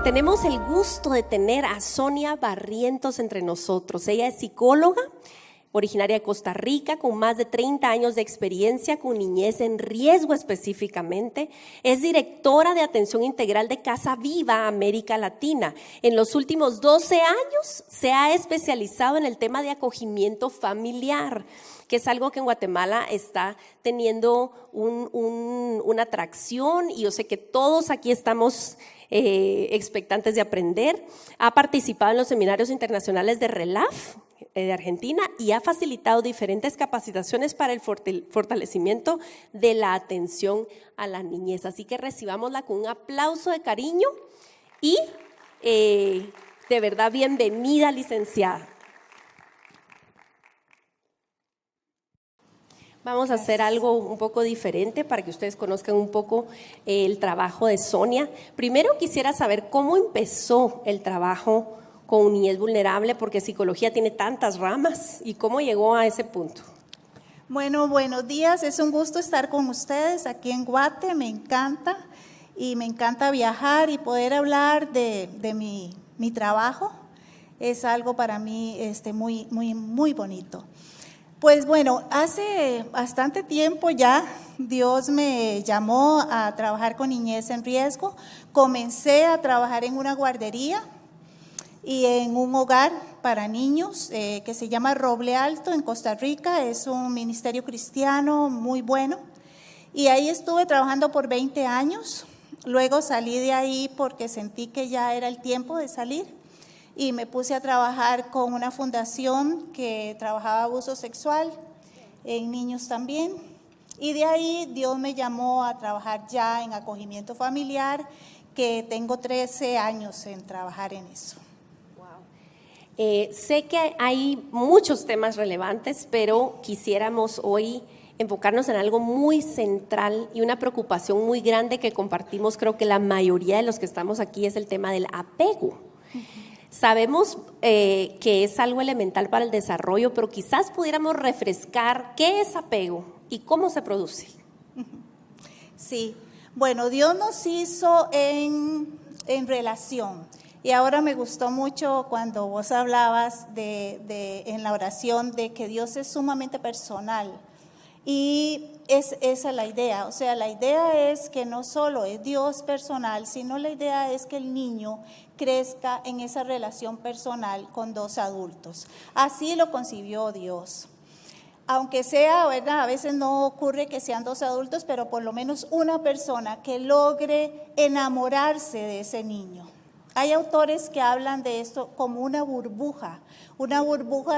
Tenemos el gusto de tener a Sonia Barrientos entre nosotros. Ella es psicóloga, originaria de Costa Rica, con más de 30 años de experiencia con niñez en riesgo específicamente. Es directora de atención integral de Casa Viva América Latina. En los últimos 12 años se ha especializado en el tema de acogimiento familiar, que es algo que en Guatemala está teniendo una atracción, y yo sé que todos aquí estamos expectantes de aprender. Ha participado en los seminarios internacionales de RELAF de Argentina y ha facilitado diferentes capacitaciones para el fortalecimiento de la atención a la niñez. Así que recibámosla con un aplauso de cariño y de verdad bienvenida, licenciada. Vamos a hacer algo un poco diferente para que ustedes conozcan un poco el trabajo de Sonia. Primero quisiera saber cómo empezó el trabajo con niñez vulnerable, porque psicología tiene tantas ramas, y cómo llegó a ese punto. Bueno, buenos días, es un gusto estar con ustedes aquí en Guate, me encanta, y me encanta viajar y poder hablar de mi trabajo. Es algo para mí muy bonito. Pues bueno, hace bastante tiempo ya Dios me llamó a trabajar con niñez en riesgo. Comencé a trabajar en una guardería y en un hogar para niños que se llama Roble Alto en Costa Rica. Es un ministerio cristiano muy bueno y ahí estuve trabajando por 20 años. Luego salí de ahí porque sentí que ya era el tiempo de salir. Y me puse a trabajar con una fundación que trabajaba abuso sexual en niños también. Y de ahí Dios me llamó a trabajar ya en acogimiento familiar, que tengo 13 años en trabajar en eso. Wow. Sé que hay muchos temas relevantes, pero quisiéramos hoy enfocarnos en algo muy central y una preocupación muy grande que compartimos, creo que la mayoría de los que estamos aquí, es el tema del apego. Sabemos que es algo elemental para el desarrollo, pero quizás pudiéramos refrescar qué es apego y cómo se produce. Sí, bueno, Dios nos hizo en relación. Y ahora me gustó mucho cuando vos hablabas en la oración de que Dios es sumamente personal. Y esa es la idea, o sea, la idea es que no solo es Dios personal, sino la idea es que el niño crezca en esa relación personal con dos adultos. Así lo concibió Dios. Aunque sea, ¿verdad? A veces no ocurre que sean dos adultos, pero por lo menos una persona que logre enamorarse de ese niño. Hay autores que hablan de esto como una burbuja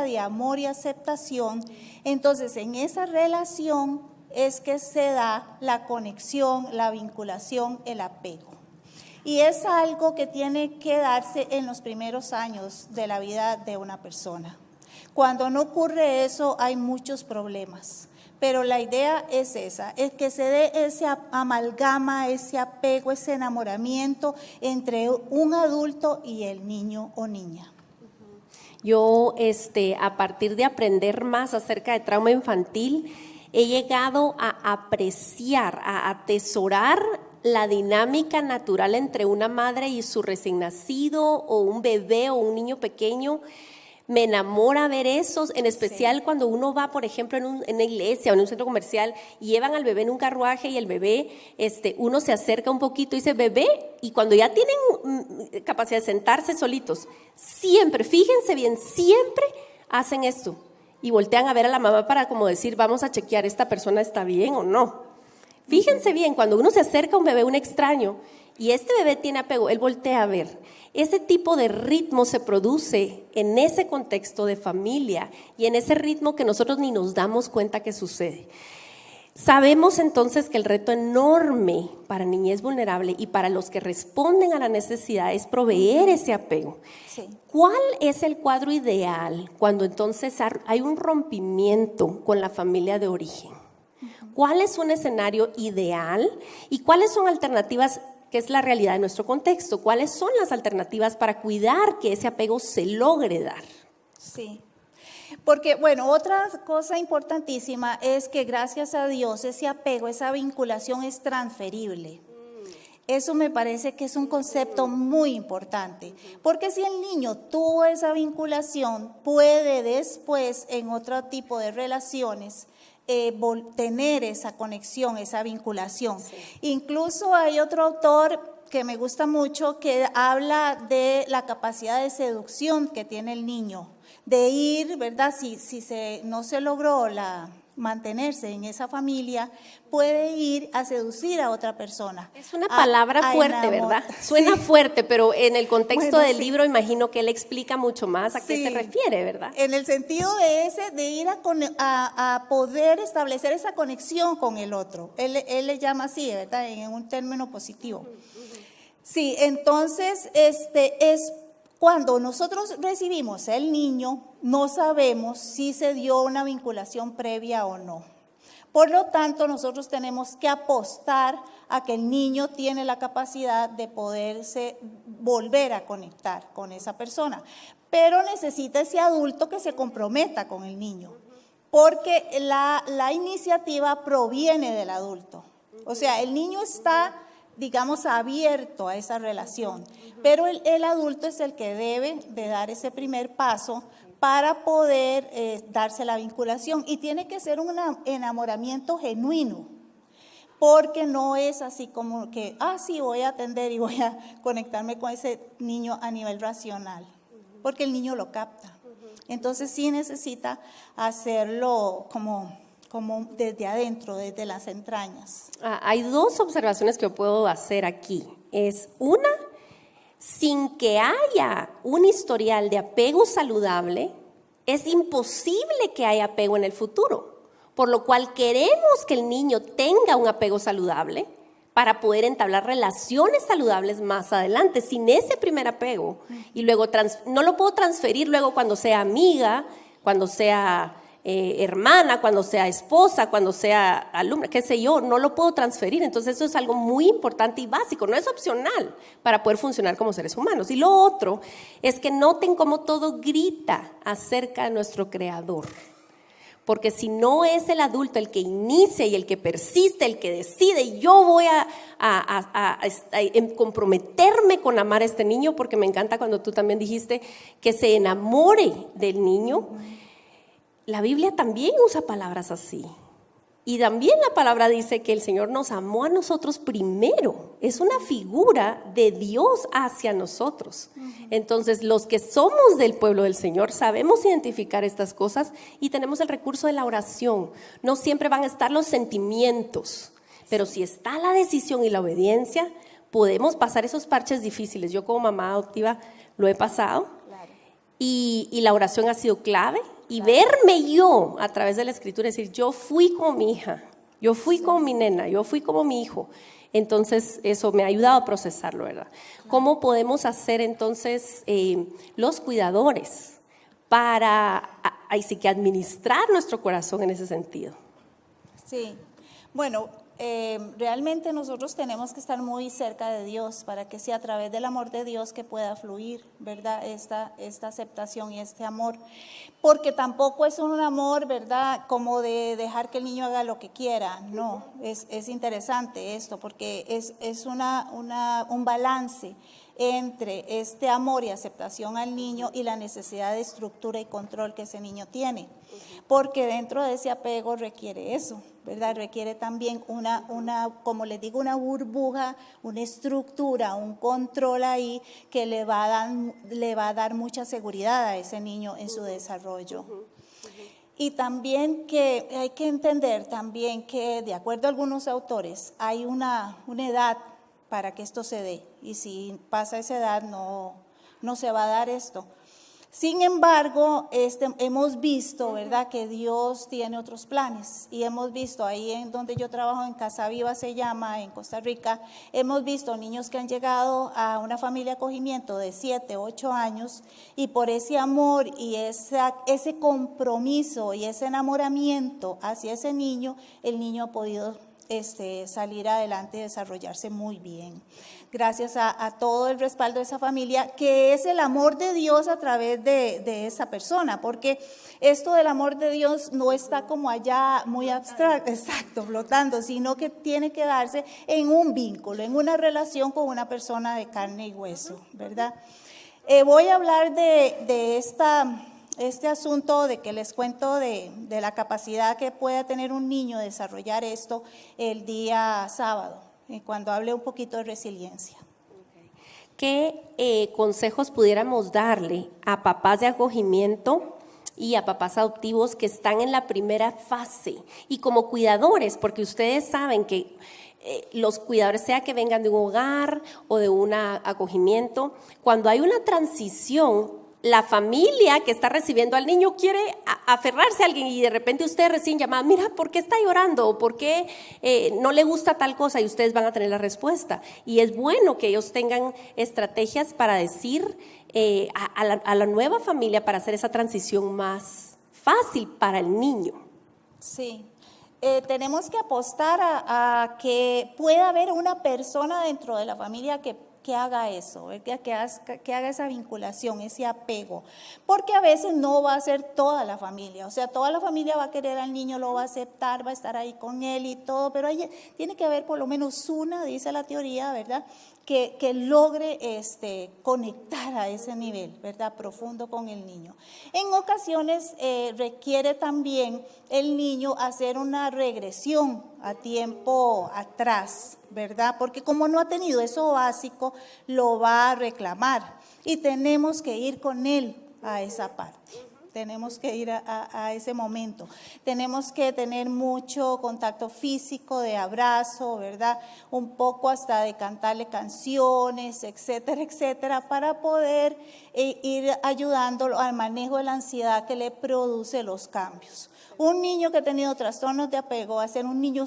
de amor y aceptación. Entonces, en esa relación es que se da la conexión, la vinculación, el apego. Y es algo que tiene que darse en los primeros años de la vida de una persona. Cuando no ocurre eso, hay muchos problemas. Pero la idea es esa, es que se dé ese amalgama, ese apego, ese enamoramiento entre un adulto y el niño o niña. Yo, a partir de aprender más acerca de trauma infantil, he llegado a apreciar, a atesorar la dinámica natural entre una madre y su recién nacido, o un bebé o un niño pequeño. Me enamora ver eso, en especial sí, cuando uno va, por ejemplo, en una iglesia o en un centro comercial y llevan al bebé en un carruaje, y el bebé, uno se acerca un poquito y dice bebé, y cuando ya tienen capacidad de sentarse solitos, siempre, fíjense bien, siempre hacen esto y voltean a ver a la mamá para como decir, vamos a chequear, ¿esta persona está bien o no? Fíjense bien, cuando uno se acerca a un bebé, un extraño, y este bebé tiene apego, él voltea a ver. Ese tipo de ritmo se produce en ese contexto de familia y en ese ritmo que nosotros ni nos damos cuenta que sucede. Sabemos entonces que el reto enorme para niñez vulnerable y para los que responden a la necesidad es proveer ese apego. Sí. ¿Cuál es el cuadro ideal cuando entonces hay un rompimiento con la familia de origen? ¿Cuál es un escenario ideal y cuáles son alternativas, que es la realidad de nuestro contexto? ¿Cuáles son las alternativas para cuidar que ese apego se logre dar? Sí. Porque, bueno, otra cosa importantísima es que gracias a Dios ese apego, esa vinculación es transferible. Eso me parece que es un concepto muy importante, porque si el niño tuvo esa vinculación, puede después en otro tipo de relaciones tener esa conexión, esa vinculación. Sí. Incluso hay otro autor que me gusta mucho que habla de la capacidad de seducción que tiene el niño, de ir, ¿verdad? Si no se logró mantenerse en esa familia, puede ir a seducir a otra persona. Es una palabra fuerte, ¿verdad? Suena fuerte, pero en el contexto del libro imagino que él explica mucho más a qué se refiere, ¿verdad? En el sentido de ir a poder establecer esa conexión con el otro. Él le llama así, ¿verdad? En un término positivo. Sí, entonces es cuando nosotros recibimos el niño, no sabemos si se dio una vinculación previa o no. Por lo tanto, nosotros tenemos que apostar a que el niño tiene la capacidad de poderse volver a conectar con esa persona. Pero necesita ese adulto que se comprometa con el niño, porque la iniciativa proviene del adulto. O sea, el niño está, digamos, abierto a esa relación, pero el adulto es el que debe de dar ese primer paso para poder darse la vinculación, y tiene que ser un enamoramiento genuino, porque no es así como que, sí, voy a atender y voy a conectarme con ese niño a nivel racional, porque el niño lo capta. Entonces sí necesita hacerlo como desde adentro, desde las entrañas. Hay dos observaciones que yo puedo hacer aquí. Es una, sin que haya un historial de apego saludable, es imposible que haya apego en el futuro, por lo cual queremos que el niño tenga un apego saludable para poder entablar relaciones saludables más adelante. Sin ese primer apego, y luego no lo puedo transferir luego cuando sea amiga, cuando sea hermana, cuando sea esposa, cuando sea alumna, qué sé yo, no lo puedo transferir. Entonces eso es algo muy importante y básico, no es opcional para poder funcionar como seres humanos. Y lo otro es que noten cómo todo grita acerca de nuestro Creador, porque si no es el adulto el que inicia y el que persiste, el que decide, yo voy a comprometerme con amar a este niño, porque me encanta cuando tú también dijiste que se enamore del niño. La Biblia también usa palabras así, y también la palabra dice que el Señor nos amó a nosotros primero. Es una figura de Dios hacia nosotros. Entonces, los que somos del pueblo del Señor sabemos identificar estas cosas y tenemos el recurso de la oración. No siempre van a estar los sentimientos, pero si está la decisión y la obediencia, podemos pasar esos parches difíciles. Yo como mamá adoptiva lo he pasado, y la oración ha sido clave. Y verme yo a través de la Escritura, decir, yo fui como mi hija, yo fui como mi nena, yo fui como mi hijo. Entonces eso me ha ayudado a procesarlo, ¿verdad? ¿Cómo podemos hacer entonces los cuidadores para así que administrar nuestro corazón en ese sentido? Sí, bueno, realmente nosotros tenemos que estar muy cerca de Dios para que sea a través del amor de Dios que pueda fluir, ¿verdad? Esta aceptación y este amor, porque tampoco es un amor, ¿verdad?, como de dejar que el niño haga lo que quiera. No, es interesante esto, porque es un balance entre este amor y aceptación al niño y la necesidad de estructura y control que ese niño tiene, porque dentro de ese apego requiere eso, ¿verdad? Requiere también como les digo, una burbuja, una estructura, un control ahí que le va a dar mucha seguridad a ese niño en su desarrollo. Y también que hay que entender también que, de acuerdo a algunos autores, hay una edad para que esto se dé, y si pasa esa edad no se va a dar esto. Sin embargo, hemos visto, ¿verdad?, que Dios tiene otros planes, y hemos visto ahí en donde yo trabajo, en Casa Viva se llama, en Costa Rica, hemos visto niños que han llegado a una familia de acogimiento de 7, 8 años, y por ese amor y ese compromiso y ese enamoramiento hacia ese niño, el niño ha podido salir adelante y desarrollarse muy bien. Gracias a todo el respaldo de esa familia, que es el amor de Dios a través de esa persona, porque esto del amor de Dios no está como allá muy abstracto, exacto, flotando, sino que tiene que darse en un vínculo, en una relación con una persona de carne y hueso, ¿verdad? Voy a hablar de este asunto de que les cuento de la capacidad que pueda tener un niño de desarrollar esto el día sábado, cuando hable un poquito de resiliencia. ¿Qué consejos pudiéramos darle a papás de acogimiento y a papás adoptivos que están en la primera fase y como cuidadores? Porque ustedes saben que los cuidadores, sea que vengan de un hogar o de un acogimiento, cuando hay una transición, la familia que está recibiendo al niño quiere aferrarse a alguien y de repente ustedes recién llaman, mira, ¿por qué está llorando? ¿O por qué no le gusta tal cosa? Y ustedes van a tener la respuesta. Y es bueno que ellos tengan estrategias para decir a la nueva familia para hacer esa transición más fácil para el niño. Sí. Tenemos que apostar a que pueda haber una persona dentro de la familia que haga eso, que haga esa vinculación, ese apego, porque a veces no va a ser toda la familia, o sea, toda la familia va a querer al niño, lo va a aceptar, va a estar ahí con él y todo, pero ahí tiene que haber por lo menos una, dice la teoría, ¿verdad?, que logre conectar a ese nivel, ¿verdad?, profundo con el niño. En ocasiones requiere también el niño hacer una regresión a tiempo atrás, ¿verdad?, porque como no ha tenido eso básico, lo va a reclamar y tenemos que ir con él a esa parte. Tenemos que ir a ese momento. Tenemos que tener mucho contacto físico, de abrazo, ¿verdad? Un poco hasta de cantarle canciones, etcétera, etcétera, para poder ir ayudándolo al manejo de la ansiedad que le produce los cambios. Un niño que ha tenido trastornos de apego va a ser un niño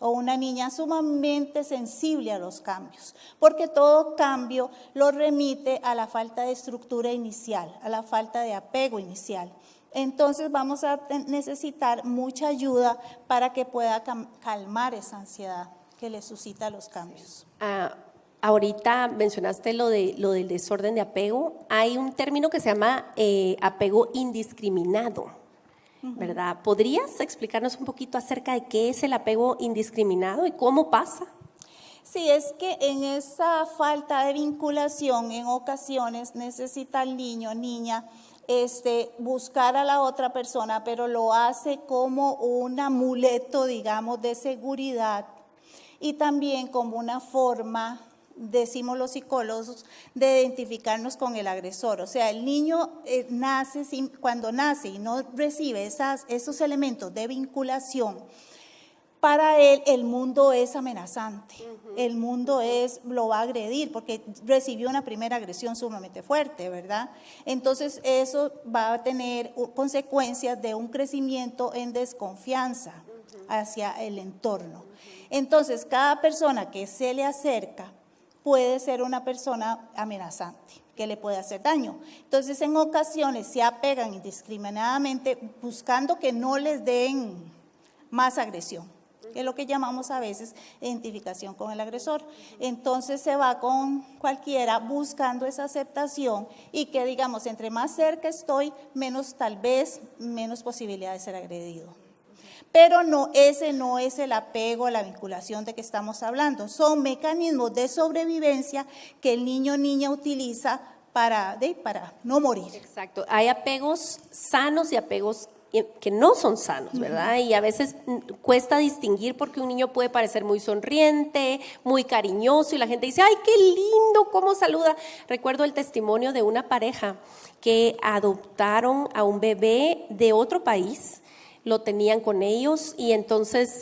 o una niña sumamente sensible a los cambios, porque todo cambio lo remite a la falta de estructura inicial, a la falta de apego inicial. Entonces vamos a necesitar mucha ayuda para que pueda calmar esa ansiedad que le suscita los cambios. Ahorita mencionaste lo del desorden de apego. Hay un término que se llama apego indiscriminado, ¿verdad? ¿Podrías explicarnos un poquito acerca de qué es el apego indiscriminado y cómo pasa? Sí, es que en esa falta de vinculación, en ocasiones necesita el niño o niña buscar a la otra persona, pero lo hace como un amuleto, digamos, de seguridad y también como una forma, decimos los psicólogos, de identificarnos con el agresor. O sea, el niño cuando nace y no recibe esos elementos de vinculación, para él el mundo es amenazante, el mundo lo va a agredir porque recibió una primera agresión sumamente fuerte, ¿verdad? Entonces eso va a tener consecuencias de un crecimiento en desconfianza hacia el entorno. Entonces cada persona que se le acerca puede ser una persona amenazante, que le puede hacer daño. Entonces, en ocasiones se apegan indiscriminadamente buscando que no les den más agresión, que es lo que llamamos a veces identificación con el agresor. Entonces, se va con cualquiera buscando esa aceptación y que, digamos, entre más cerca estoy, menos posibilidad de ser agredido. Pero ese no es el apego, la vinculación de que estamos hablando. Son mecanismos de sobrevivencia que el niño o niña utiliza para no morir. Exacto. Hay apegos sanos y apegos que no son sanos, ¿verdad? Y a veces cuesta distinguir porque un niño puede parecer muy sonriente, muy cariñoso y la gente dice, ¡ay, qué lindo! ¿Cómo saluda? Recuerdo el testimonio de una pareja que adoptaron a un bebé de otro país. Lo tenían con ellos y entonces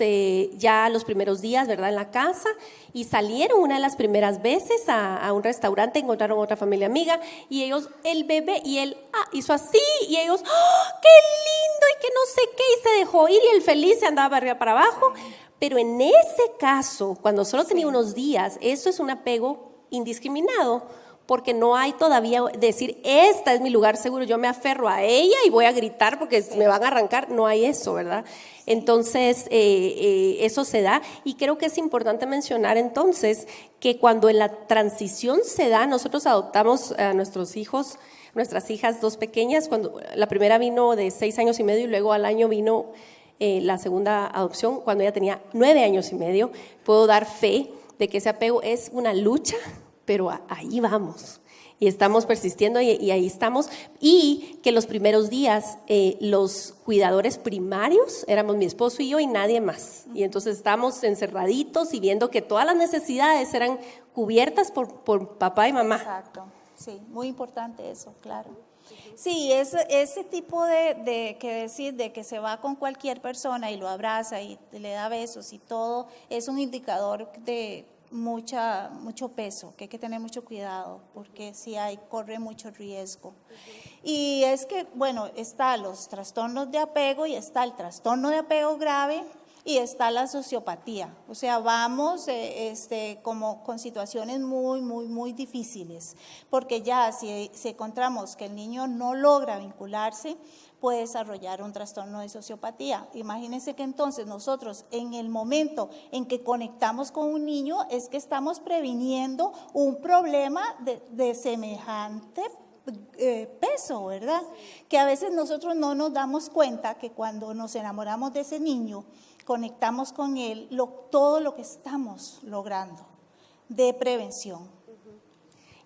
ya los primeros días, ¿verdad?, en la casa, y salieron una de las primeras veces a un restaurante, encontraron otra familia amiga y ellos, el bebé, y él hizo así y ellos, ¡oh, qué lindo! Y que no sé qué, y se dejó ir y el feliz se andaba arriba para abajo. Pero en ese caso, cuando solo tenía unos días, eso es un apego indiscriminado, porque no hay todavía decir, esta es mi lugar seguro, yo me aferro a ella y voy a gritar porque me van a arrancar, no hay eso, ¿verdad? Entonces, eso se da, y creo que es importante mencionar entonces que cuando en la transición se da, nosotros adoptamos a nuestras hijas dos pequeñas, cuando la primera vino de 6 años y medio y luego al año vino la segunda adopción cuando ella tenía 9 años y medio. Puedo dar fe de que ese apego es una lucha, pero ahí vamos. Y estamos persistiendo y ahí estamos. Y que los primeros días los cuidadores primarios éramos mi esposo y yo y nadie más. Y entonces estamos encerraditos y viendo que todas las necesidades eran cubiertas por papá y mamá. Exacto, sí, muy importante eso, claro. Sí, ese tipo de que se va con cualquier persona y lo abraza y le da besos y todo, es un indicador de mucho peso, que hay que tener mucho cuidado, porque si corre mucho riesgo. Y es que, bueno, está los trastornos de apego y está el trastorno de apego grave y está la sociopatía. O sea, vamos como con situaciones muy difíciles, porque ya si encontramos que el niño no logra vincularse, puede desarrollar un trastorno de sociopatía. Imagínense que entonces nosotros en el momento en que conectamos con un niño es que estamos previniendo un problema de semejante peso, ¿verdad? Que a veces nosotros no nos damos cuenta que cuando nos enamoramos de ese niño, conectamos con él todo lo que estamos logrando de prevención.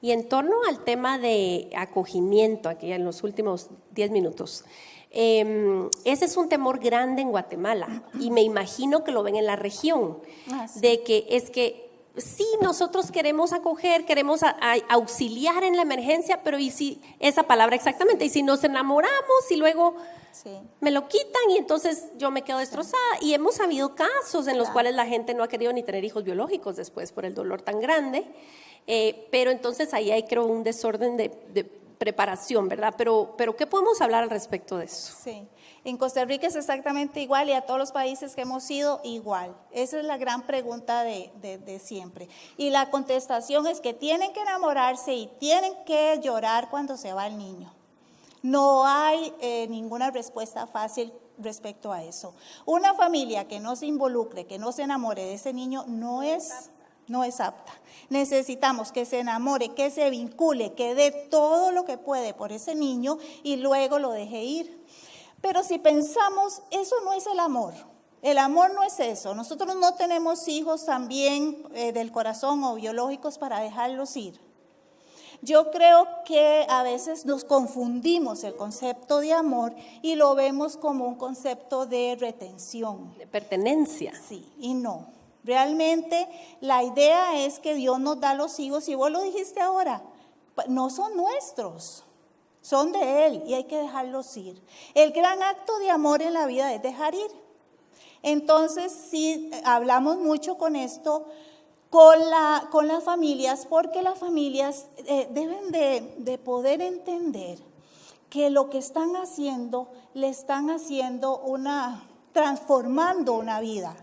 Y en torno al tema de acogimiento, aquí en los últimos 10 minutos, ese es un temor grande en Guatemala y me imagino que lo ven en la región, Sí. de que es que sí, nosotros queremos acoger, queremos auxiliar en la emergencia, pero y si, esa palabra exactamente, y si nos enamoramos y luego Sí. me lo quitan y entonces yo me quedo destrozada. Y hemos habido casos en los cuales la gente no ha querido ni tener hijos biológicos después por el dolor tan grande. Pero entonces ahí hay, creo, un desorden de preparación, ¿verdad? Pero ¿qué podemos hablar al respecto de eso? Sí, en Costa Rica es exactamente igual y a todos los países que hemos ido igual. Esa es la gran pregunta de siempre. Y la contestación es que tienen que enamorarse y tienen que llorar cuando se va el niño. No hay ninguna respuesta fácil respecto a eso. Una familia que no se involucre, que no se enamore de ese niño no es apta. Necesitamos que se enamore, que se vincule, que dé todo lo que puede por ese niño y luego lo deje ir. Pero si pensamos, eso no es el amor. El amor no es eso. Nosotros no tenemos hijos también del corazón o biológicos para dejarlos ir. Yo creo que a veces nos confundimos el concepto de amor y lo vemos como un concepto de retención. De pertenencia. Sí, y no. Realmente la idea es que Dios nos da los hijos, y vos lo dijiste ahora, no son nuestros, son de Él y hay que dejarlos ir. El gran acto de amor en la vida es dejar ir. Entonces, sí, hablamos mucho con esto, con las familias, porque las familias deben de poder entender que lo que están haciendo, le están haciendo transformando una vida.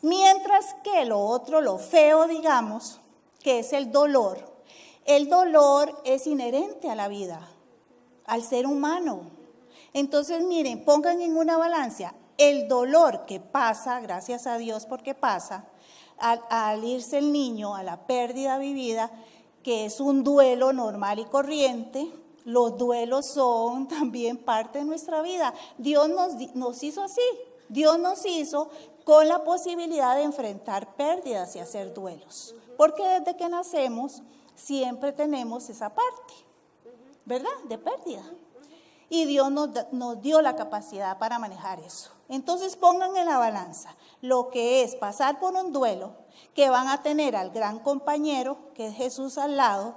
Mientras que lo otro, lo feo, digamos, que es el dolor es inherente a la vida, al ser humano. Entonces, miren, pongan en una balanza el dolor que pasa, gracias a Dios porque pasa, al irse el niño, a la pérdida vivida, que es un duelo normal y corriente. Los duelos son también parte de nuestra vida. Dios nos hizo así. Dios nos hizo con la posibilidad de enfrentar pérdidas y hacer duelos. Porque desde que nacemos siempre tenemos esa parte, ¿verdad? De pérdida. Y Dios nos dio la capacidad para manejar eso. Entonces pongan en la balanza lo que es pasar por un duelo, que van a tener al gran compañero, que es Jesús al lado,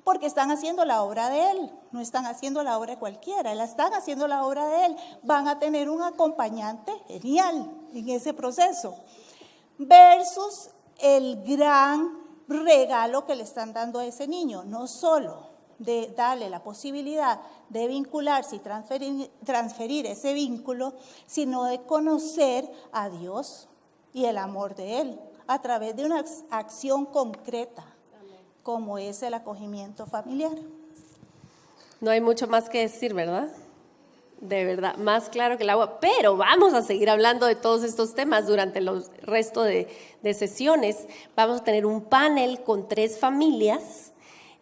porque están haciendo la obra de Él, no están haciendo la obra de cualquiera, están haciendo la obra de Él. Van a tener un acompañante genial en ese proceso, versus el gran regalo que le están dando a ese niño, no solo de darle la posibilidad de vincularse y transferir ese vínculo, sino de conocer a Dios y el amor de Él a través de una acción concreta. como es el acogimiento familiar. No hay mucho más que decir, ¿verdad? De verdad, más claro que el agua, pero vamos a seguir hablando de todos estos temas durante el resto de sesiones. Vamos a tener un panel con 3 familias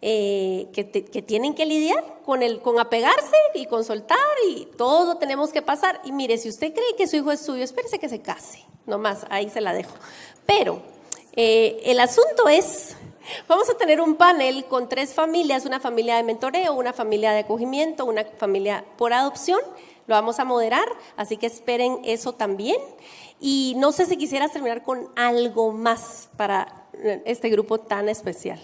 que tienen que lidiar con apegarse y con soltar, y todo tenemos que pasar. Y mire, si usted cree que su hijo es suyo, espérese que se case, nomás, ahí se la dejo. Pero el asunto es, vamos a tener un panel con 3 familias, una familia de mentoreo, una familia de acogimiento, una familia por adopción. Lo vamos a moderar, así que esperen eso también. Y no sé si quisieras terminar con algo más para este grupo tan especial.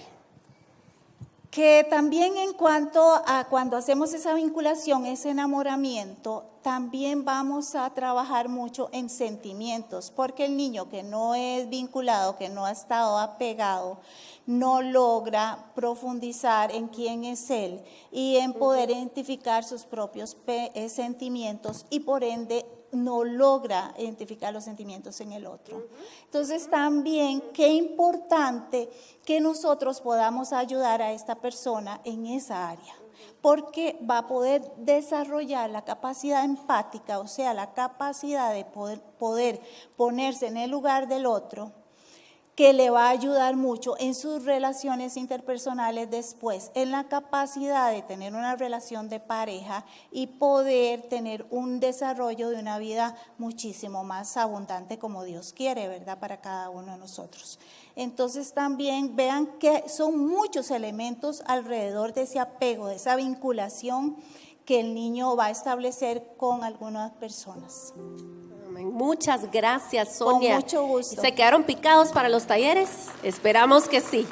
Que también en cuanto a cuando hacemos esa vinculación, ese enamoramiento, también vamos a trabajar mucho en sentimientos, porque el niño que no es vinculado, que no ha estado apegado, no logra profundizar en quién es él y en poder identificar sus propios sentimientos, y por ende no logra identificar los sentimientos en el otro. Entonces también qué importante que nosotros podamos ayudar a esta persona en esa área, porque va a poder desarrollar la capacidad empática, o sea, la capacidad de poder ponerse en el lugar del otro, que le va a ayudar mucho en sus relaciones interpersonales después, en la capacidad de tener una relación de pareja y poder tener un desarrollo de una vida muchísimo más abundante como Dios quiere, ¿verdad?, para cada uno de nosotros. Entonces también vean que son muchos elementos alrededor de ese apego, de esa vinculación que el niño va a establecer con algunas personas. Muchas gracias, Sonia. Con mucho gusto. ¿Se quedaron picados para los talleres? Esperamos que sí.